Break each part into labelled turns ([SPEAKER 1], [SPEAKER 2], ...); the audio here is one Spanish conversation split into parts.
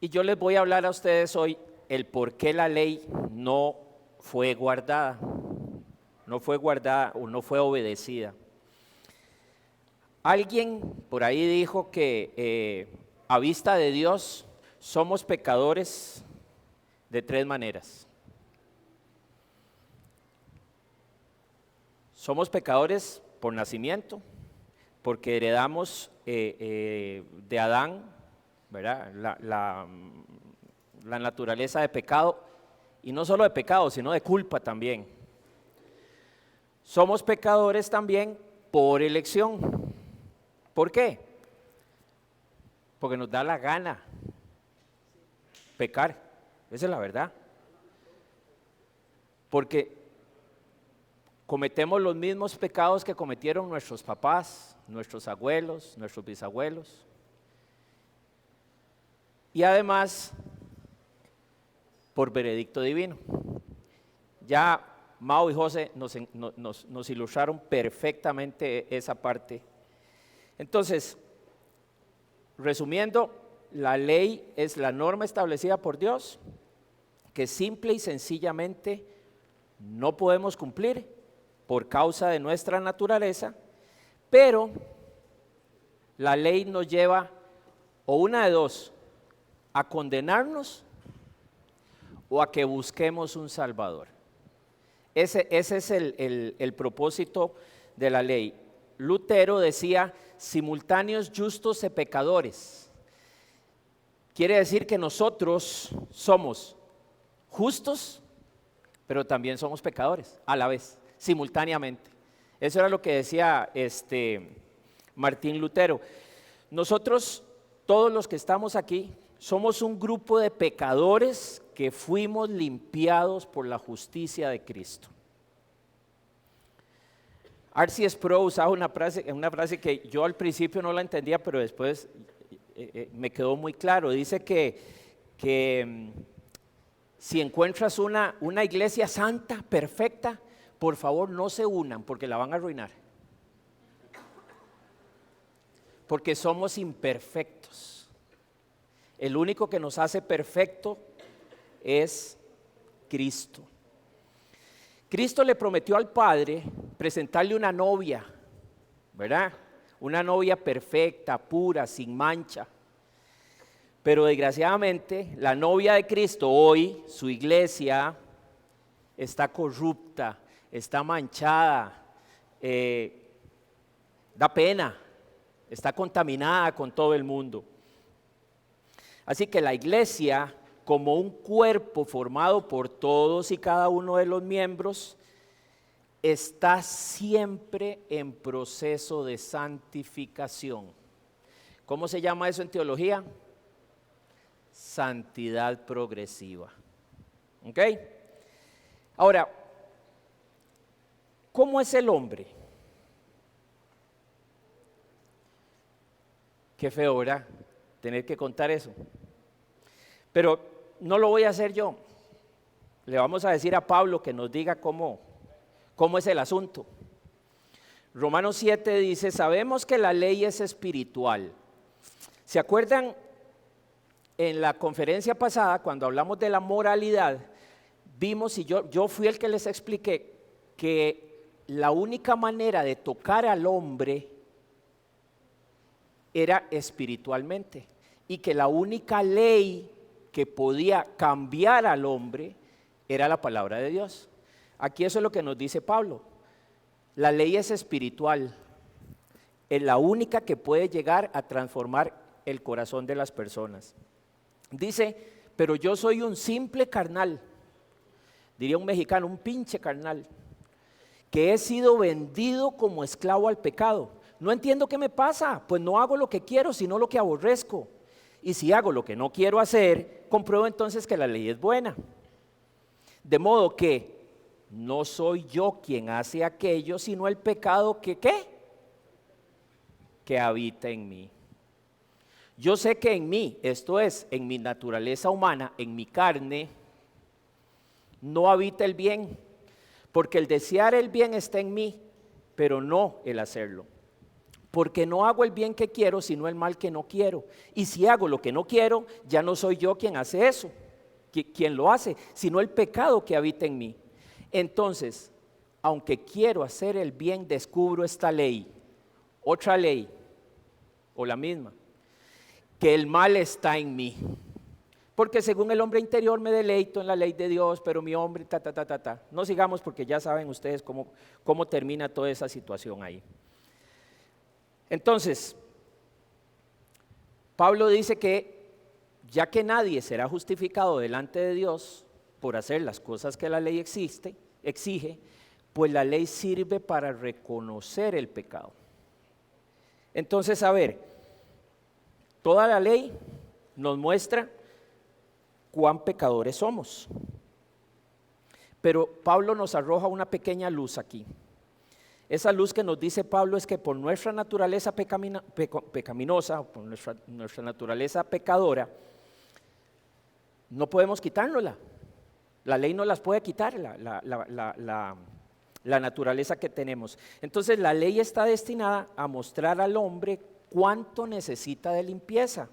[SPEAKER 1] Y yo les voy a hablar a ustedes hoy el por qué la ley no fue guardada, o no fue obedecida. Alguien por ahí dijo que a vista de Dios somos pecadores de tres maneras. Somos pecadores por nacimiento, porque heredamos de Adán, ¿verdad? La naturaleza de pecado, y no solo de pecado, sino de culpa también. Somos pecadores también por elección. ¿Por qué? Porque nos da la gana pecar, esa es la verdad. Porque cometemos los mismos pecados que cometieron nuestros papás, nuestros abuelos, nuestros bisabuelos. Y además, por veredicto divino. Ya Mao y José nos ilustraron perfectamente esa parte. Entonces, resumiendo, la ley es la norma establecida por Dios que simple y sencillamente no podemos cumplir por causa de nuestra naturaleza, pero la ley nos lleva o una de dos, a condenarnos o a que busquemos un Salvador. Ese es el propósito de la ley. Lutero decía, simultáneos justos y pecadores. Quiere decir que nosotros somos justos, pero también somos pecadores a la vez, simultáneamente. Eso era lo que decía Martín Lutero. Nosotros, todos los que estamos aquí, somos un grupo de pecadores que fuimos limpiados por la justicia de Cristo. R.C. Sproul usaba una frase que yo al principio no la entendía, pero después me quedó muy claro. Dice que si encuentras una iglesia santa, perfecta, por favor no se unan porque la van a arruinar. Porque somos imperfectos. El único que nos hace perfecto es Cristo. Cristo le prometió al Padre presentarle una novia, ¿verdad? Una novia perfecta, pura, sin mancha. Pero desgraciadamente la novia de Cristo hoy, su iglesia, está corrupta, está manchada, da pena, está contaminada con todo el mundo. Así que la iglesia, como un cuerpo formado por todos y cada uno de los miembros, está siempre en proceso de santificación. ¿Cómo se llama eso en teología? Santidad progresiva. ¿Ok? Ahora, ¿cómo es el hombre? Qué feo, ¿verdad? Tener que contar eso. Pero no lo voy a hacer yo. Le vamos a decir a Pablo que nos diga cómo es el asunto. Romanos 7 dice, sabemos que la ley es espiritual. ¿Se acuerdan en la conferencia pasada cuando hablamos de la moralidad? Vimos, y yo fui el que les expliqué, que la única manera de tocar al hombre era espiritualmente, y que la única ley que podía cambiar al hombre era la palabra de Dios. Aquí eso es lo que nos dice Pablo. La ley es espiritual, es la única que puede llegar a transformar el corazón de las personas. Dice, pero yo soy un simple carnal, diría un mexicano, un pinche carnal, que he sido vendido como esclavo al pecado. No entiendo qué me pasa, pues no hago lo que quiero, sino lo que aborrezco. Y si hago lo que no quiero hacer, compruebo entonces que la ley es buena. De modo que no soy yo quien hace aquello, sino el pecado que ¿qué? Que habita en mí. Yo sé que en mí, esto es, en mi naturaleza humana, en mi carne, no habita el bien, porque el desear el bien está en mí, pero no el hacerlo. Porque no hago el bien que quiero, sino el mal que no quiero. Y si hago lo que no quiero, ya no soy yo quien hace eso, quien lo hace, sino el pecado que habita en mí. Entonces, aunque quiero hacer el bien, descubro esta ley, otra ley, o la misma, que el mal está en mí. Porque según el hombre interior me deleito en la ley de Dios, pero mi hombre, No sigamos porque ya saben ustedes cómo termina toda esa situación ahí. Entonces, Pablo dice que ya que nadie será justificado delante de Dios por hacer las cosas que la ley exige, pues la ley sirve para reconocer el pecado. Entonces, a ver, toda la ley nos muestra cuán pecadores somos. Pero Pablo nos arroja una pequeña luz aquí. Esa luz que nos dice Pablo es que por nuestra naturaleza pecaminosa, por nuestra naturaleza pecadora, no podemos quitárnosla. La ley no las puede quitar, la naturaleza que tenemos. Entonces la ley está destinada a mostrar al hombre cuánto necesita de limpieza,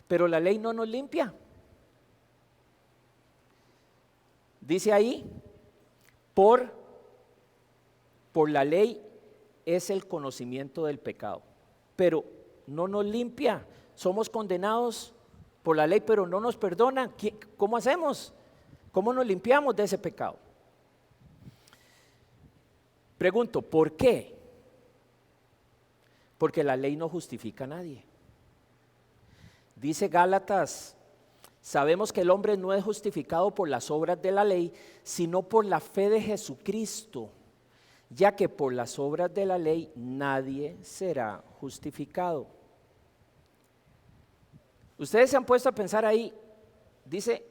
[SPEAKER 1] pero la ley no nos limpia. Dice ahí, por la ley es el conocimiento del pecado, pero no nos limpia. Somos condenados por la ley, pero no nos perdona. ¿Cómo hacemos? ¿Cómo nos limpiamos de ese pecado? Pregunto, ¿por qué? Porque la ley no justifica a nadie. Dice Gálatas, sabemos que el hombre no es justificado por las obras de la ley, sino por la fe de Jesucristo, ya que por las obras de la ley nadie será justificado. Ustedes se han puesto a pensar ahí, dice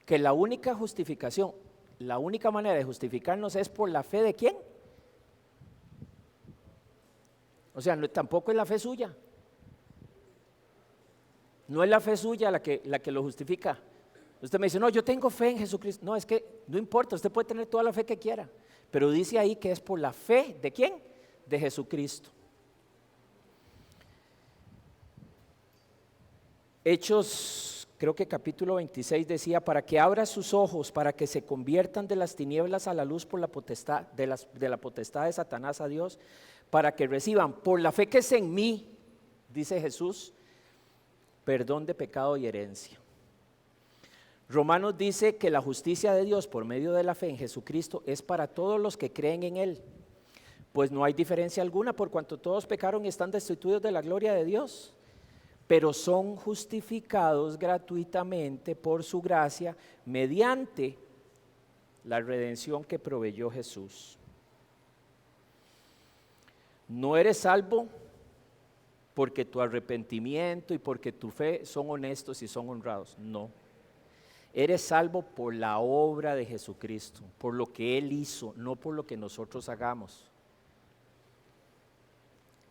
[SPEAKER 1] que la única justificación, la única manera de justificarnos es por la fe de ¿quién? O sea, tampoco es la fe suya. No es la fe suya la que lo justifica. Usted me dice, no, yo tengo fe en Jesucristo. No, es que no importa, usted puede tener toda la fe que quiera, pero dice ahí que es por la fe, ¿de quién? De Jesucristo. Hechos, creo que capítulo 26 decía, para que abra sus ojos, para que se conviertan de las tinieblas a la luz por la potestad, de la potestad de Satanás a Dios, para que reciban por la fe que es en mí, dice Jesús, perdón de pecado y herencia. Romanos dice que la justicia de Dios por medio de la fe en Jesucristo es para todos los que creen en Él, pues no hay diferencia alguna por cuanto todos pecaron y están destituidos de la gloria de Dios, pero son justificados gratuitamente por su gracia mediante la redención que proveyó Jesús. No eres salvo porque tu arrepentimiento y porque tu fe son honestos y son honrados, no. Eres salvo por la obra de Jesucristo, por lo que Él hizo, no por lo que nosotros hagamos.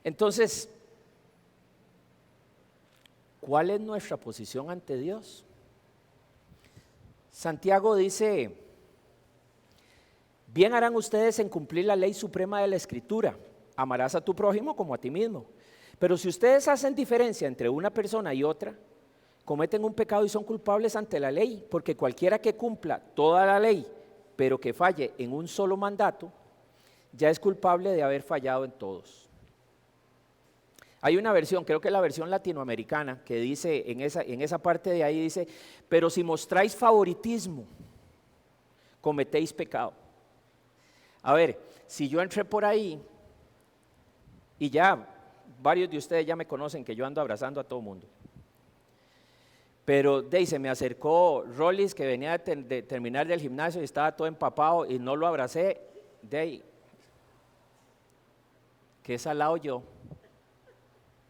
[SPEAKER 1] Entonces, ¿cuál es nuestra posición ante Dios? Santiago dice, bien harán ustedes en cumplir la ley suprema de la Escritura, amarás a tu prójimo como a ti mismo. Pero si ustedes hacen diferencia entre una persona y otra, cometen un pecado y son culpables ante la ley, porque cualquiera que cumpla toda la ley, pero que falle en un solo mandato, ya es culpable de haber fallado en todos. Hay una versión, creo que es la versión latinoamericana, que dice, en esa parte de ahí dice, pero si mostráis favoritismo, cometéis pecado. A ver, si yo entré por ahí, y ya varios de ustedes ya me conocen que yo ando abrazando a todo mundo, pero se me acercó Rollis que venía de terminar del gimnasio y estaba todo empapado y no lo abracé, qué salado yo,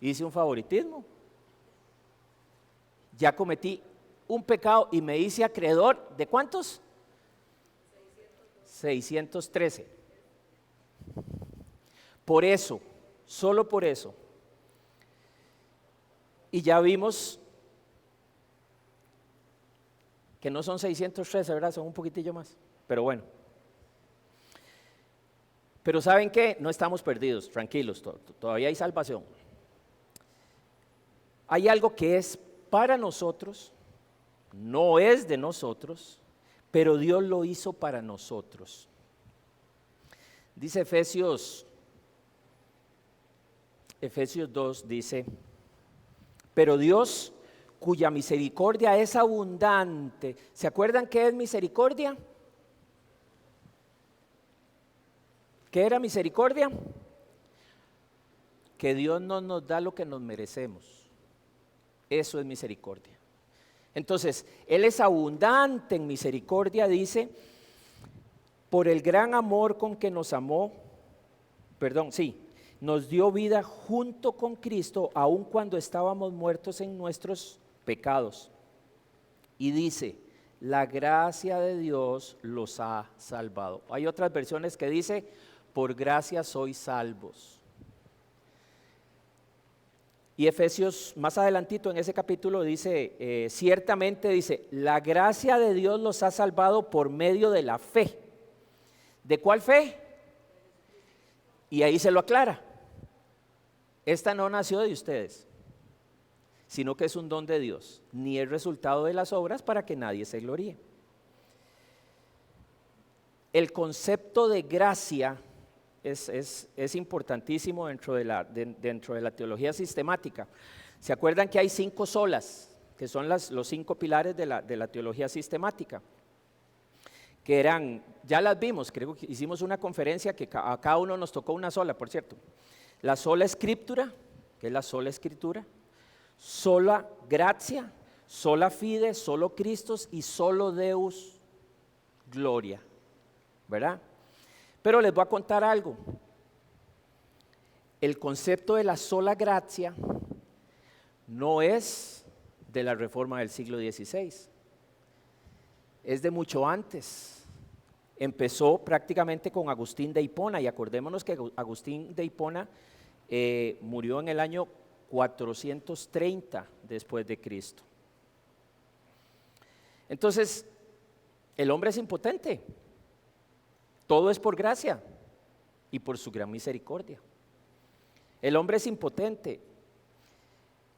[SPEAKER 1] hice un favoritismo, ya cometí un pecado y me hice acreedor ¿de cuántos? 613. Por eso, solo por eso. Y ya vimos que no son 613, ¿verdad? Son un poquitillo más, pero bueno. Pero ¿saben qué? No estamos perdidos, tranquilos, todavía hay salvación. Hay algo que es para nosotros, no es de nosotros, pero Dios lo hizo para nosotros. Dice Efesios 2, dice, pero Dios, cuya misericordia es abundante. ¿Se acuerdan qué es misericordia? ¿Qué era misericordia? Que Dios no nos da lo que nos merecemos. Eso es misericordia. Entonces, Él es abundante en misericordia, dice, por el gran amor con que nos amó, nos dio vida junto con Cristo, aun cuando estábamos muertos en nuestros pecados. Y dice, la gracia de Dios los ha salvado. Hay otras versiones que dice, por gracia sois salvos. Y Efesios, más adelantito en ese capítulo dice, ciertamente dice, la gracia de Dios los ha salvado por medio de la fe. ¿De cuál fe? Y ahí se lo aclara. Esta no nació de ustedes, sino que es un don de Dios, ni es resultado de las obras para que nadie se gloríe. El concepto de gracia es importantísimo dentro de la teología sistemática. ¿Se acuerdan que hay 5 solas, que son los 5 pilares de la teología sistemática? Que eran, ya las vimos, creo que hicimos una conferencia que a cada uno nos tocó una sola, por cierto. La sola escritura, que es la sola escritura, sola gratia, sola fide, solo Christus y solo Deus gloria, ¿verdad? Pero les voy a contar algo. El concepto de la sola gracia no es de la reforma del siglo XVI, es de mucho antes. Empezó prácticamente con Agustín de Hipona, y acordémonos que Agustín de Hipona murió en el año 430 después de Cristo. Entonces, el hombre es impotente. Todo es por gracia y por su gran misericordia. El hombre es impotente.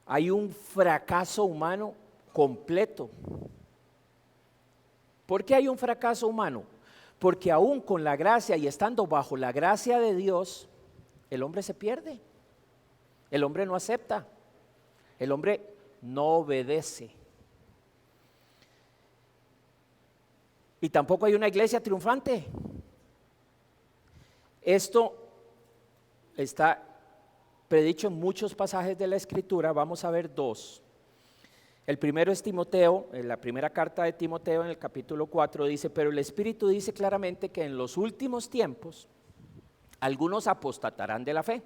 [SPEAKER 1] Hay un fracaso humano completo. ¿Por qué hay un fracaso humano? Porque aún con la gracia y estando bajo la gracia de Dios, el hombre se pierde. El hombre no acepta. El hombre no obedece. Y tampoco hay una iglesia triunfante. Esto está predicho en muchos pasajes de la Escritura. Vamos a ver 2. El primero es Timoteo, en la primera carta de Timoteo en el capítulo 4 dice, pero el Espíritu dice claramente que en los últimos tiempos algunos apostatarán de la fe.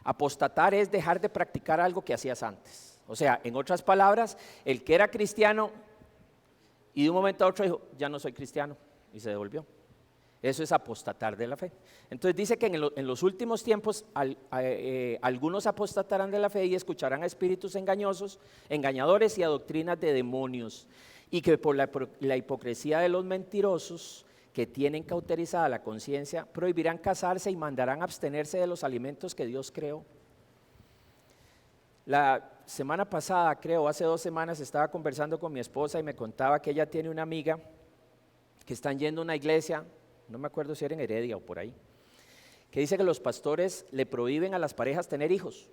[SPEAKER 1] Apostatar es dejar de practicar algo que hacías antes. O sea, en otras palabras, el que era cristiano y de un momento a otro dijo, ya no soy cristiano, y se devolvió. Eso es apostatar de la fe. Entonces dice que en los últimos tiempos algunos apostatarán de la fe y escucharán a espíritus engañosos, engañadores y a doctrinas de demonios, y que por la hipocresía de los mentirosos que tienen cauterizada la conciencia, prohibirán casarse y mandarán abstenerse de los alimentos que Dios creó. La semana pasada, creo, hace 2 semanas, estaba conversando con mi esposa y me contaba que ella tiene una amiga que están yendo a una iglesia, no me acuerdo si era en Heredia o por ahí, que dice que los pastores le prohíben a las parejas tener hijos,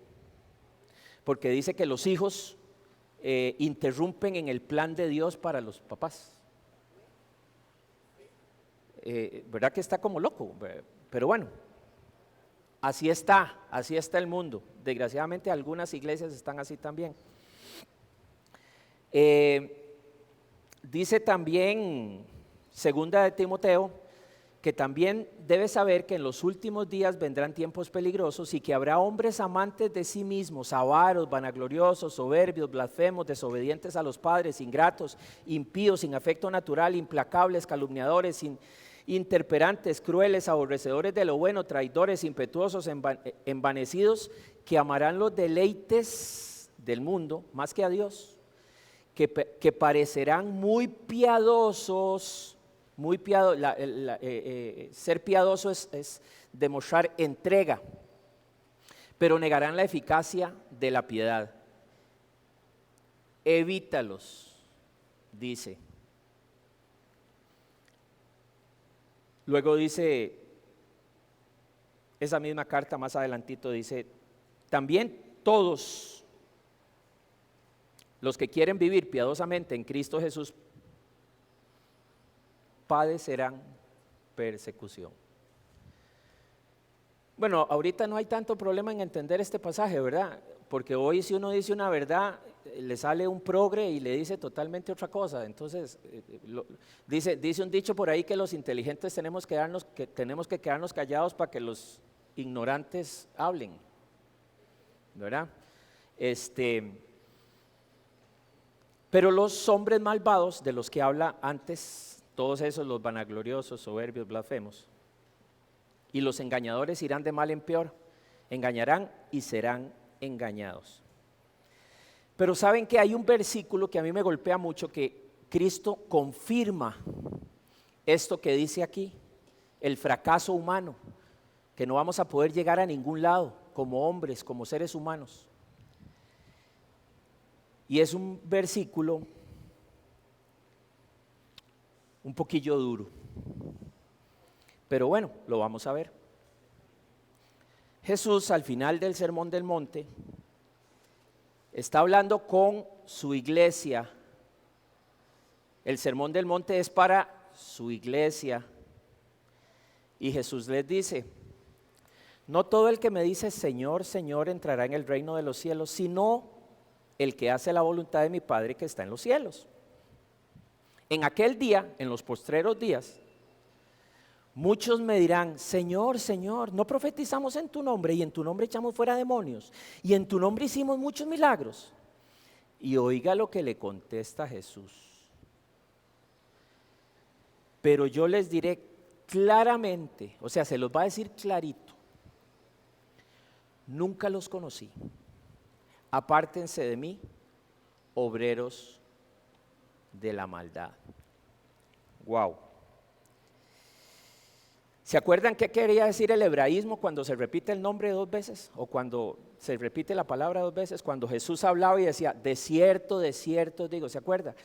[SPEAKER 1] porque dice que los hijos interrumpen en el plan de Dios para los papás. ¿Verdad que está como loco? Pero bueno, así está el mundo. Desgraciadamente algunas iglesias están así también. Dice también, segunda de Timoteo, que también debes saber que en los últimos días vendrán tiempos peligrosos y que habrá hombres amantes de sí mismos, avaros, vanagloriosos, soberbios, blasfemos, desobedientes a los padres, ingratos, impíos, sin afecto natural, implacables, calumniadores, interperantes, crueles, aborrecedores de lo bueno, traidores, impetuosos, envanecidos, que amarán los deleites del mundo más que a Dios, que parecerán muy piadosos, ser piadoso es demostrar entrega, pero negarán la eficacia de la piedad. Evítalos, dice. Luego dice, esa misma carta más adelantito dice, también todos los que quieren vivir piadosamente en Cristo Jesús padecerán persecución. Bueno, ahorita no hay tanto problema en entender este pasaje, ¿verdad? Porque hoy si uno dice una verdad, le sale un progre y le dice totalmente otra cosa. Entonces, dice un dicho por ahí que los inteligentes tenemos que quedarnos callados para que los ignorantes hablen, ¿verdad? Pero los hombres malvados de los que habla antes, todos esos, los vanagloriosos, soberbios, blasfemos, y los engañadores irán de mal en peor, engañarán y serán engañados. Pero saben que hay un versículo que a mí me golpea mucho, que Cristo confirma esto que dice aquí, el fracaso humano, que no vamos a poder llegar a ningún lado como hombres, como seres humanos. Y es un versículo un poquillo duro, pero bueno, lo vamos a ver. Jesús al final del Sermón del Monte está hablando con su iglesia. El Sermón del Monte es para su iglesia. Y Jesús les dice, no todo el que me dice Señor, Señor entrará en el reino de los cielos, sino el que hace la voluntad de mi Padre que está en los cielos. En aquel día, en los postreros días, muchos me dirán, Señor, Señor, ¿no profetizamos en tu nombre y en tu nombre echamos fuera demonios y en tu nombre hicimos muchos milagros? Y oiga lo que le contesta Jesús. Pero yo les diré claramente, o sea, se los va a decir clarito, nunca los conocí. Apártense de mí, obreros de la maldad. Wow. ¿Se acuerdan qué quería decir el hebraísmo cuando se repite el nombre dos veces? O cuando se repite la palabra dos veces, cuando Jesús hablaba y decía, de cierto, digo, ¿se acuerda?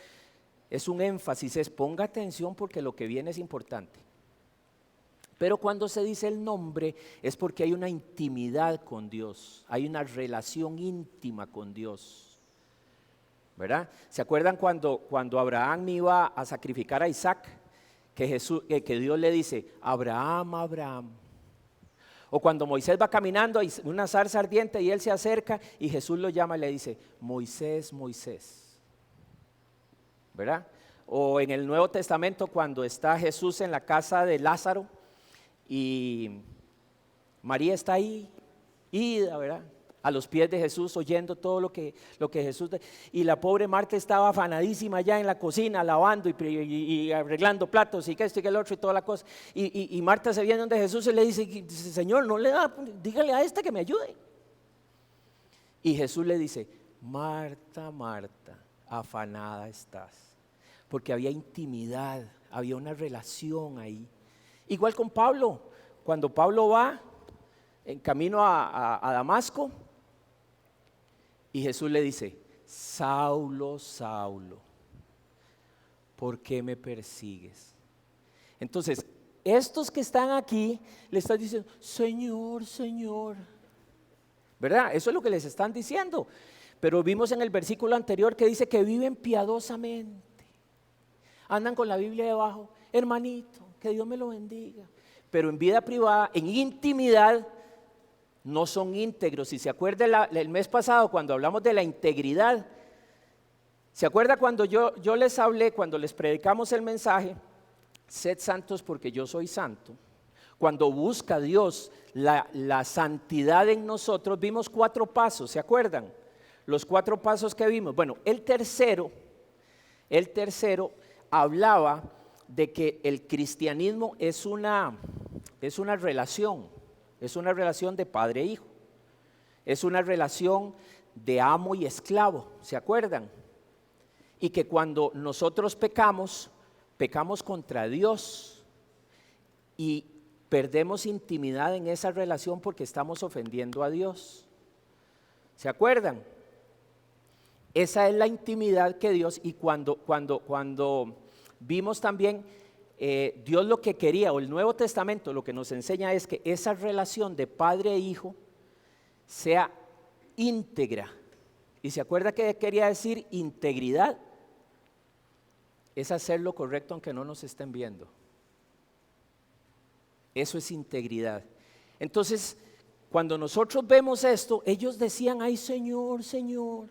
[SPEAKER 1] Es un énfasis, es ponga atención porque lo que viene es importante. Pero cuando se dice el nombre es porque hay una intimidad con Dios, hay una relación íntima con Dios, ¿verdad? ¿Se acuerdan cuando Abraham iba a sacrificar a Isaac? Que Dios le dice, Abraham, Abraham. O cuando Moisés va caminando, hay una zarza ardiente y él se acerca y Jesús lo llama y le dice, Moisés, Moisés, ¿verdad? O en el Nuevo Testamento cuando está Jesús en la casa de Lázaro y María está ahí, ida, ¿verdad? A los pies de Jesús, oyendo todo lo que Jesús... Y la pobre Marta estaba afanadísima ya en la cocina, lavando y arreglando platos y que esto y que el otro y toda la cosa. Y Marta se viene donde Jesús y le dice, Señor, no le da, dígale a esta que me ayude. Y Jesús le dice, Marta, Marta, afanada estás. Porque había intimidad, había una relación ahí. Igual con Pablo, cuando Pablo va en camino a Damasco, y Jesús le dice, Saulo, Saulo, ¿por qué me persigues? Entonces, estos que están aquí, le están diciendo, Señor, Señor, ¿verdad? Eso es lo que les están diciendo. Pero vimos en el versículo anterior que dice que viven piadosamente. Andan con la Biblia debajo, hermanito, que Dios me lo bendiga. Pero en vida privada, en intimidad, no son íntegros. Si se acuerda el mes pasado cuando hablamos de la integridad, ¿se acuerda cuando yo les hablé, cuando les predicamos el mensaje, sed santos porque yo soy santo? Cuando busca Dios la santidad en nosotros, vimos 4 pasos, ¿se acuerdan? Los 4 pasos que vimos. Bueno, el tercero hablaba de que el cristianismo es una relación. Es una relación de padre e hijo. Es una relación de amo y esclavo, ¿se acuerdan? Y que cuando nosotros pecamos, pecamos contra Dios y perdemos intimidad en esa relación porque estamos ofendiendo a Dios. ¿Se acuerdan? Esa es la intimidad que Dios, y cuando vimos también, Dios lo que quería, o el Nuevo Testamento lo que nos enseña es que esa relación de padre e hijo sea íntegra. ¿Y se acuerda que quería decir integridad? Es hacer lo correcto aunque no nos estén viendo. Eso es integridad. Entonces, cuando nosotros vemos esto, ellos decían, ay Señor, Señor.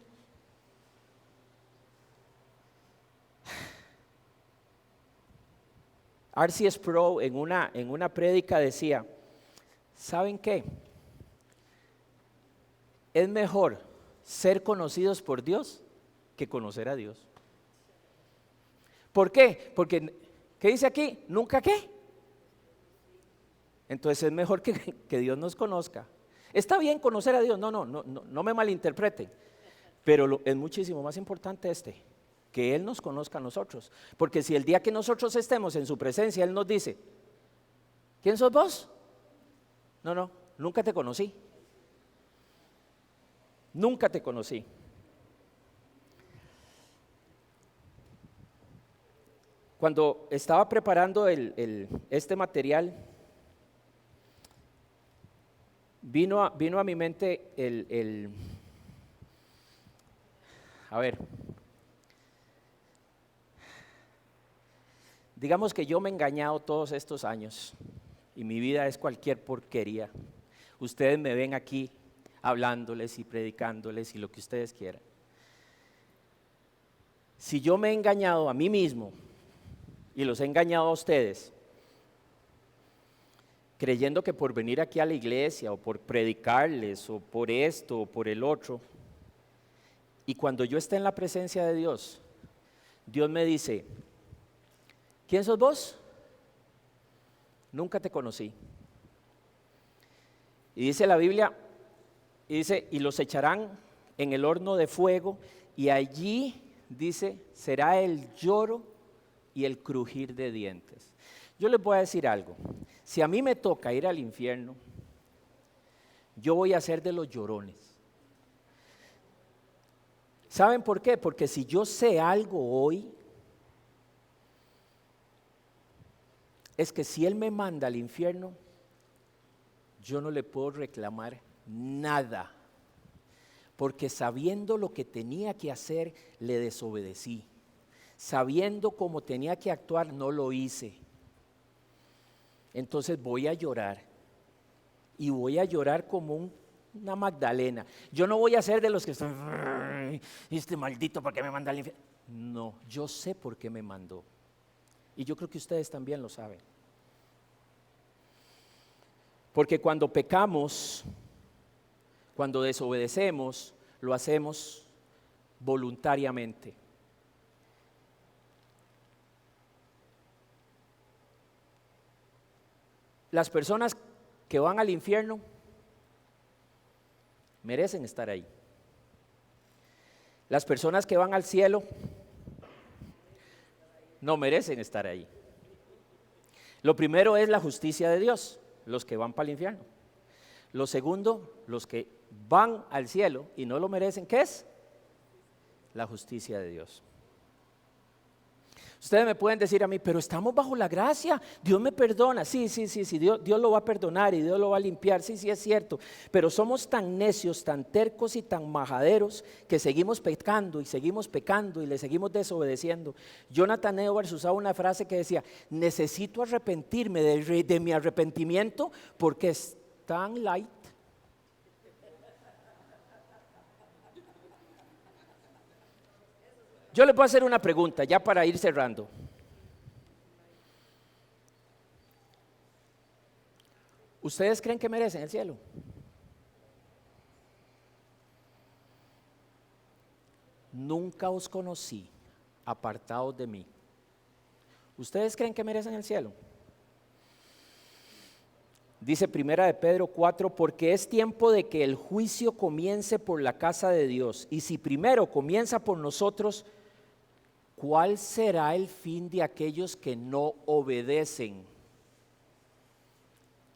[SPEAKER 1] R.C. Sproul en una prédica decía, ¿saben qué? Es mejor ser conocidos por Dios que conocer a Dios. ¿Por qué? Porque, ¿qué dice aquí? ¿Nunca qué? Entonces es mejor que Dios nos conozca. Está bien conocer a Dios, no me malinterpreten, pero es muchísimo más importante que Él nos conozca a nosotros. Porque si el día que nosotros estemos en su presencia, Él nos dice, ¿quién sos vos? No, nunca te conocí. Nunca te conocí. Cuando estaba preparando este material, vino a mi mente a ver, digamos que yo me he engañado todos estos años y mi vida es cualquier porquería. Ustedes me ven aquí hablándoles y predicándoles y lo que ustedes quieran. Si yo me he engañado a mí mismo y los he engañado a ustedes, creyendo que por venir aquí a la iglesia o por predicarles o por esto o por el otro, y cuando yo esté en la presencia de Dios, Dios me dice, ¿quién sos vos? Nunca te conocí. Y dice la Biblia, y los echarán en el horno de fuego, y allí, dice, será el lloro y el crujir de dientes. Yo les voy a decir algo, si a mí me toca ir al infierno, yo voy a ser de los llorones. ¿Saben por qué? Porque si yo sé algo hoy, es que si Él me manda al infierno, yo no le puedo reclamar nada, porque sabiendo lo que tenía que hacer, le desobedecí. Sabiendo cómo tenía que actuar, no lo hice. Entonces voy a llorar, y voy a llorar como una Magdalena. Yo no voy a ser de los que están, este maldito, ¿por qué me manda al infierno? No, yo sé por qué me mandó. Y yo creo que ustedes también lo saben. Porque cuando pecamos, cuando desobedecemos, lo hacemos voluntariamente. Las personas que van al infierno merecen estar ahí. Las personas que van al cielo no merecen estar ahí. Lo primero es la justicia de Dios, los que van para el infierno. Lo segundo, los que van al cielo y no lo merecen, ¿qué es? La justicia de Dios. Ustedes me pueden decir a mí, pero estamos bajo la gracia, Dios me perdona. Sí, Dios lo va a perdonar y Dios lo va a limpiar, sí, es cierto. Pero somos tan necios, tan tercos y tan majaderos que seguimos pecando y le seguimos desobedeciendo. Jonathan Edwards usaba una frase que decía, necesito arrepentirme de mi arrepentimiento porque es tan light. Yo les voy a hacer una pregunta ya para ir cerrando. ¿Ustedes creen que merecen el cielo? Nunca os conocí, apartados de mí. ¿Ustedes creen que merecen el cielo? Dice Primera de Pedro 4, porque es tiempo de que el juicio comience por la casa de Dios. Y si primero comienza por nosotros, ¿cuál será el fin de aquellos que no obedecen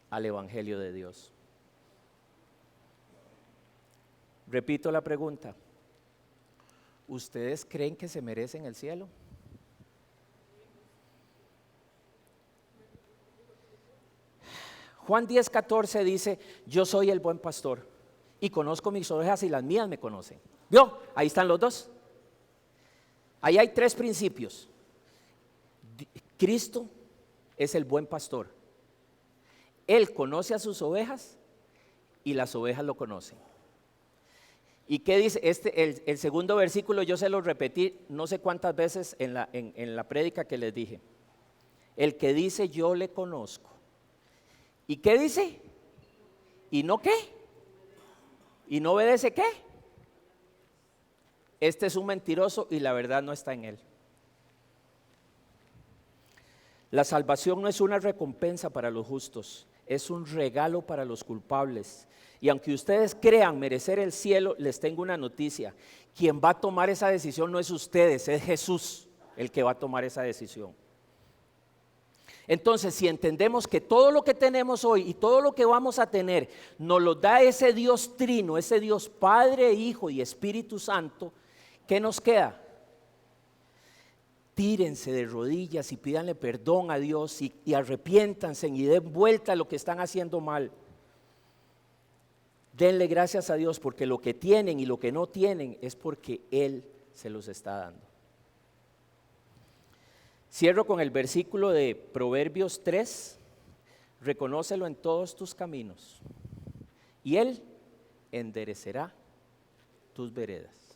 [SPEAKER 1] al Evangelio de Dios? Repito la pregunta. ¿Ustedes creen que se merecen el cielo? Juan 10:14 dice, yo soy el buen pastor y conozco mis ovejas y las mías me conocen. ¿Vio? Ahí están los dos. Ahí hay tres principios. Cristo es el buen pastor. Él conoce a sus ovejas y las ovejas lo conocen. ¿Y qué dice? El segundo versículo yo se lo repetí no sé cuántas veces en la prédica que les dije. El que dice yo le conozco. ¿Y qué dice? ¿Y no qué? ¿Y no obedece qué? Este es un mentiroso y la verdad no está en él. La salvación no es una recompensa para los justos, es un regalo para los culpables. Y aunque ustedes crean merecer el cielo, les tengo una noticia. Quien va a tomar esa decisión no es ustedes, es Jesús el que va a tomar esa decisión. Entonces, si entendemos que todo lo que tenemos hoy y todo lo que vamos a tener nos lo da ese Dios trino, ese Dios Padre, Hijo y Espíritu Santo, ¿qué nos queda? Tírense de rodillas y pídanle perdón a Dios y arrepiéntanse y den vuelta a lo que están haciendo mal. Denle gracias a Dios porque lo que tienen y lo que no tienen es porque Él se los está dando. Cierro con el versículo de Proverbios 3, reconócelo en todos tus caminos y Él enderecerá tus veredas.